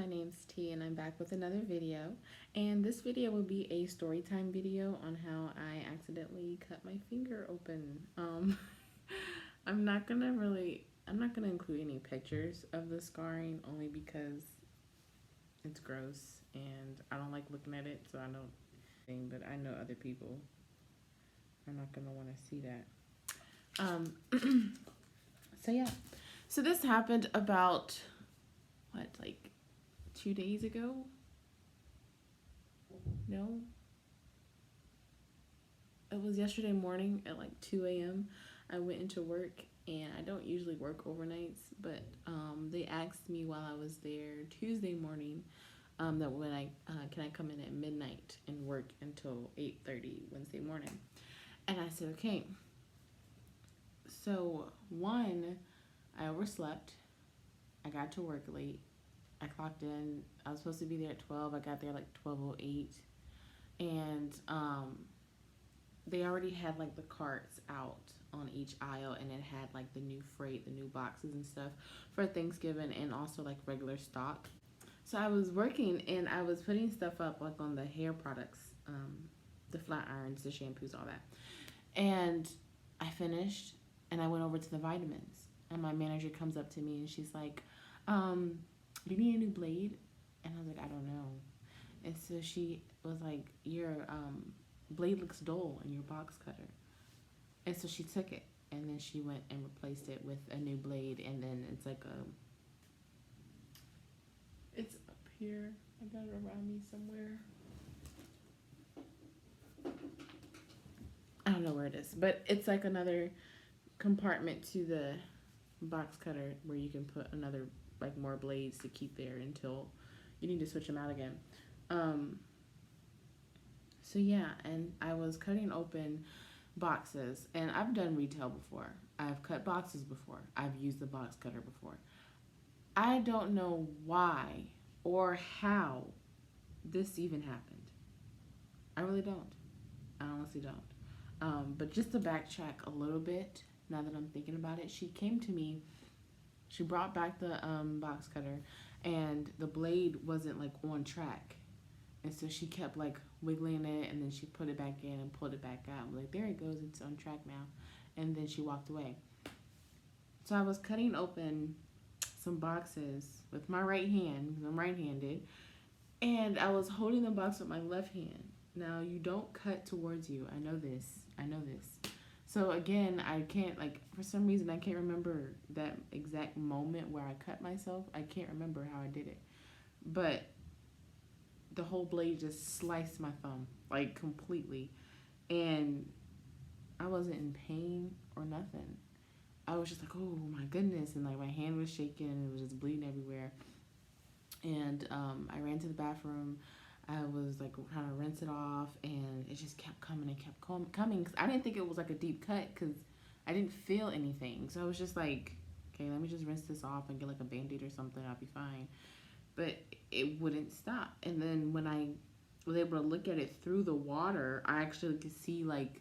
my name's T and I'm back with another video. And this video will be a story time video on how I accidentally cut my finger open. I'm not gonna include any pictures of the scarring only because it's gross and I don't like looking at it, so I don't think, but I know other people are not gonna want to see that. So yeah. So this happened about like 2 days ago? No, it was yesterday morning at like 2 a.m. I went into work and I don't usually work overnights, but they asked me while I was there Tuesday morning that when can I come in at midnight and work until 8:30 Wednesday morning, and I said okay. So one, I overslept. I got to work late. I clocked in. I was supposed to be there at 12. I got there like 12:08, and they already had like the carts out on each aisle, and it had like the new freight, the new boxes and stuff for Thanksgiving, and also like regular stock. So I was working and I was putting stuff up like on the hair products, the flat irons, the shampoos, all that. And I finished and I went over to the vitamins. And my manager comes up to me and she's like, do you need a new blade? And I was like, I don't know. And so she was like, your blade looks dull in your box cutter. And so she took it and then she went and replaced it with a new blade. And then it's like it's up here. I got it around me somewhere. I don't know where it is, but it's like another compartment to the box cutter where you can put another, like, more blades to keep there until you need to switch them out again. So yeah, and I was cutting open boxes, and I've done retail before. I've cut boxes before. I've used the box cutter before. I don't know why or how this even happened. I really don't. I honestly don't. But just to backtrack a little bit, now that I'm thinking about it, she came to me. She brought back the box cutter, and the blade wasn't like on track, and so she kept like wiggling it, and then she put it back in and pulled it back out. I'm like, there it goes, it's on track now, and then she walked away. So I was cutting open some boxes with my right hand because I'm right-handed, and I was holding the box with my left hand. Now, you don't cut towards you. I know this. I know this. So again, I can't, like, for some reason, I can't remember that exact moment where I cut myself. I can't remember how I did it. But the whole blade just sliced my thumb, like, completely. And I wasn't in pain or nothing. I was just like, oh my goodness. And like my hand was shaking and it was just bleeding everywhere. And I ran to the bathroom. I was like trying to rinse it off, and it just kept coming and kept coming. Cause I didn't think it was like a deep cut because I didn't feel anything. So I was just like, okay, let me just rinse this off and get like a Band-Aid or something. I'll be fine. But it wouldn't stop. And then when I was able to look at it through the water, I actually could see like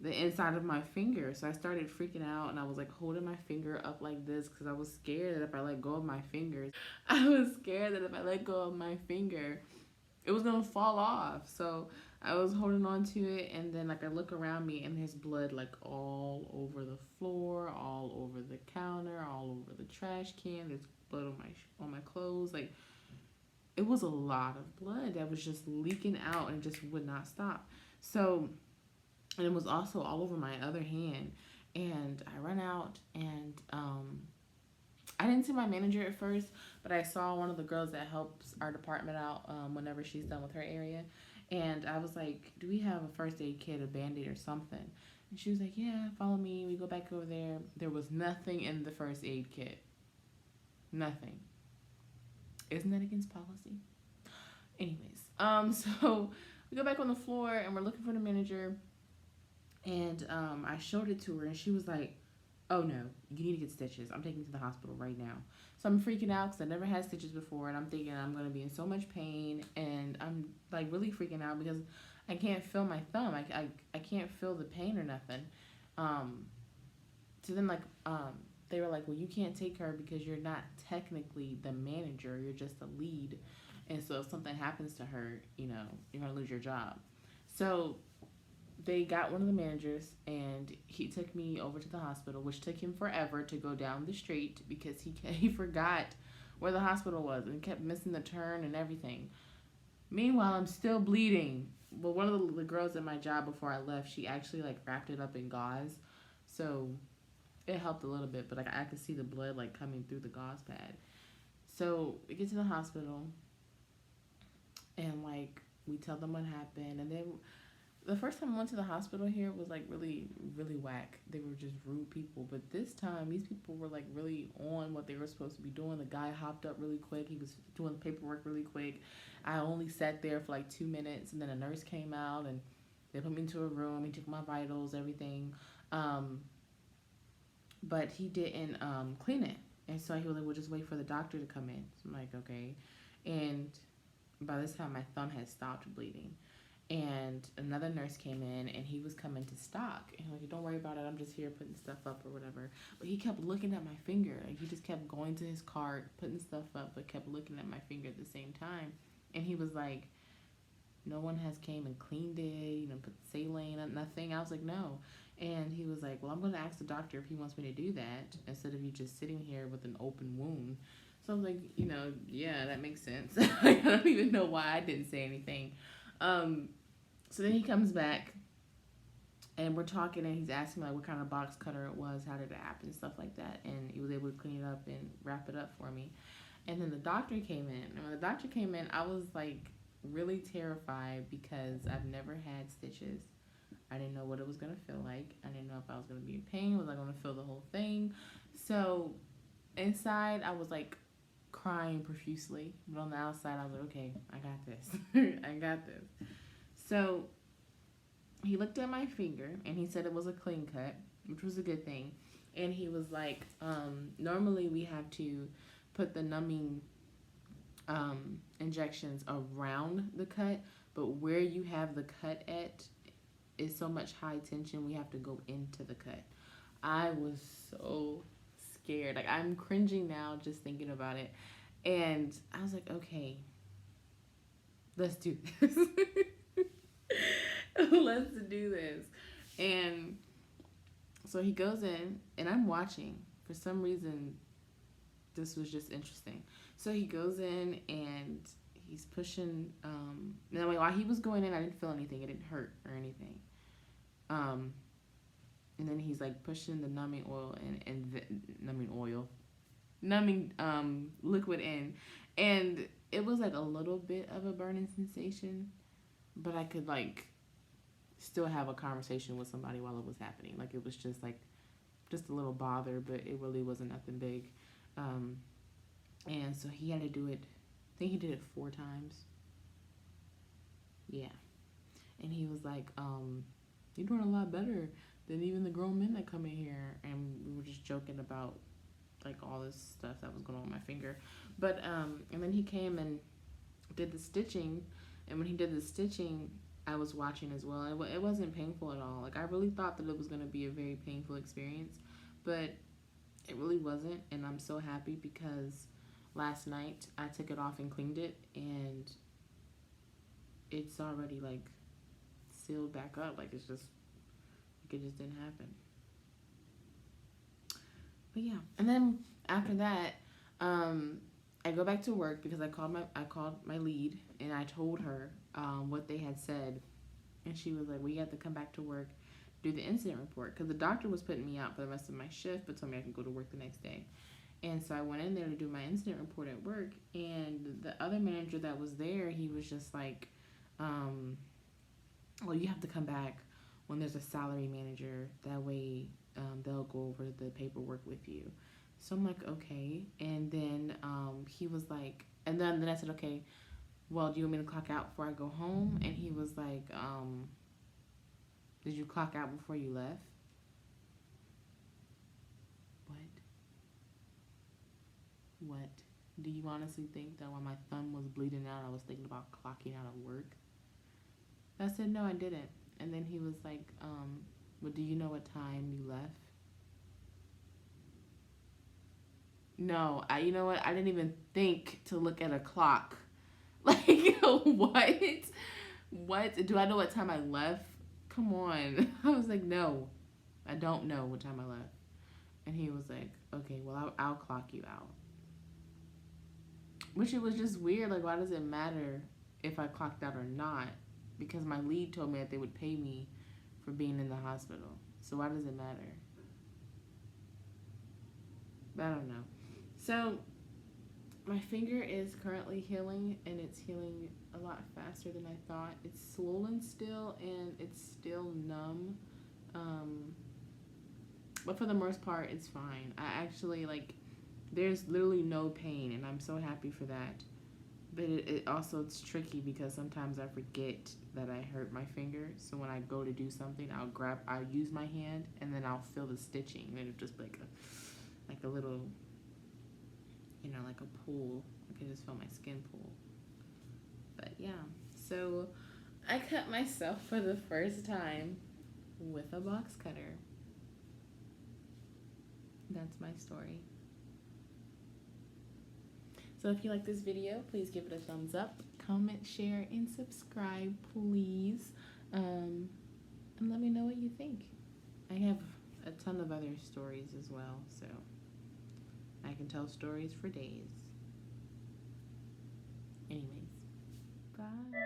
the inside of my finger. So I started freaking out, and I was like holding my finger up like this because I was scared that if I let go of my fingers, I was scared that if I let go of my finger, it was gonna fall off. So I was holding on to it, and then like I look around me, and there's blood like all over the floor, all over the counter, all over the trash can. There's blood on my clothes. Like, it was a lot of blood that was just leaking out and just would not stop. So, and it was also all over my other hand. And I run out, and I didn't see my manager at first, but I saw one of the girls that helps our department out whenever she's done with her area. And I was like, do we have a first aid kit, a Band-Aid or something? And she was like, yeah, follow me. We go back over there. There was nothing in the first aid kit. Nothing. Isn't that against policy? Anyways, so we go back on the floor, and we're looking for the manager. And I showed it to her, and she was like, oh no, you need to get stitches. I'm taking you to the hospital right now. So I'm freaking out because I never had stitches before, and I'm thinking I'm going to be in so much pain, and I'm like really freaking out because I can't feel my thumb. I can't feel the pain or nothing. So then like they were like, well, you can't take her because you're not technically the manager, you're just the lead. And so if something happens to her, you're going to lose your job. So they got one of the managers and he took me over to the hospital, which took him forever to go down the street because he forgot where the hospital was and kept missing the turn and everything. Meanwhile, I'm still bleeding. Well, one of the girls at my job before I left, she actually like wrapped it up in gauze, so it helped a little bit. But like I could see the blood like coming through the gauze pad. So we get to the hospital, and like we tell them what happened, and then the first time I went to the hospital here was like really, really whack. They were just rude people. But this time, these people were like really on what they were supposed to be doing. The guy hopped up really quick. He was doing the paperwork really quick. I only sat there for like 2 minutes, and then a nurse came out and they put me into a room. He took my vitals, everything. But he didn't clean it. And so he was like, well, just wait for the doctor to come in. So I'm like, okay. And by this time, my thumb had stopped bleeding. And another nurse came in and he was coming to stock. And like, don't worry about it. I'm just here putting stuff up or whatever. But he kept looking at my finger. Like he just kept going to his cart, putting stuff up, but kept looking at my finger at the same time. And he was like, no one has came and cleaned it, put saline, nothing. I was like, no. And he was like, well, I'm going to ask the doctor if he wants me to do that instead of you just sitting here with an open wound. So I was like, yeah, that makes sense. I don't even know why I didn't say anything. So then he comes back and we're talking and he's asking me like what kind of box cutter it was, how did it happen, stuff like that. And he was able to clean it up and wrap it up for me. And then the doctor came in. And when the doctor came in, I was like really terrified because I've never had stitches. I didn't know what it was going to feel like. I didn't know if I was going to be in pain. Was I going to feel the whole thing? So inside, I was like crying profusely. But on the outside, I was like, okay, I got this. I got this. So he looked at my finger and he said it was a clean cut, which was a good thing. And he was like, normally we have to put the numbing injections around the cut, but where you have the cut at is so much high tension, we have to go into the cut. I was so scared. Like I'm cringing now just thinking about it. And I was like, okay, let's do this. Let's do this. And so he goes in and I'm watching. For some reason, this was just interesting. So he goes in and he's pushing. Now, while he was going in, I didn't feel anything. It didn't hurt or anything. And then he's like pushing the numbing oil and numbing liquid in, and it was like a little bit of a burning sensation, but I could like still have a conversation with somebody while it was happening. Like it was just a little bother, but it really wasn't nothing big. And so he had to do it. I think he did it 4 times. Yeah. And he was like, you're doing a lot better than even the grown men that come in here. And we were just joking about like all this stuff that was going on with my finger. But and then he came and did the stitching. And when he did the stitching, I was watching as well. It wasn't painful at all. Like I really thought that it was going to be a very painful experience, but it really wasn't. And I'm so happy because last night I took it off and cleaned it, and it's already like sealed back up. Like it just didn't happen. But yeah, and then after that, I go back to work because I called my lead and I told her what they had said, and she was like, "Well, you have to come back to work, do the incident report," because the doctor was putting me out for the rest of my shift, but told me I could go to work the next day. And so I went in there to do my incident report at work, and the other manager that was there, he was just like, "Well, you have to come back when there's a salary manager. That way, they'll go over the paperwork with you." So I'm like, okay. And then he was like, and then I said, okay, well, do you want me to clock out before I go home? And he was like, did you clock out before you left? What? Do you honestly think that when my thumb was bleeding out, I was thinking about clocking out of work? I said, no, I didn't. And then he was like, well, do you know what time you left? No, you know what? I didn't even think to look at a clock. Like, what? What? Do I know what time I left? Come on. I was like, no, I don't know what time I left. And he was like, okay, well, I'll clock you out. Which it was just weird. Like, why does it matter if I clocked out or not? Because my lead told me that they would pay me for being in the hospital. So why does it matter? I don't know. So my finger is currently healing, and it's healing a lot faster than I thought. It's swollen still, and it's still numb. Um, but for the most part, it's fine. I actually, like, there's literally no pain, and I'm so happy for that. But it also, it's tricky because sometimes I forget that I hurt my finger. So when I go to do something, I'll use my hand, and then I'll feel the stitching. And it'll just be like a little, like a pull. I can just feel my skin pull. But yeah, so I cut myself for the first time with a box cutter. That's my story. So if you like this video, please give it a thumbs up, comment, share, and subscribe, please. And let me know what you think. I have a ton of other stories as well, so I can tell stories for days. Anyways, bye.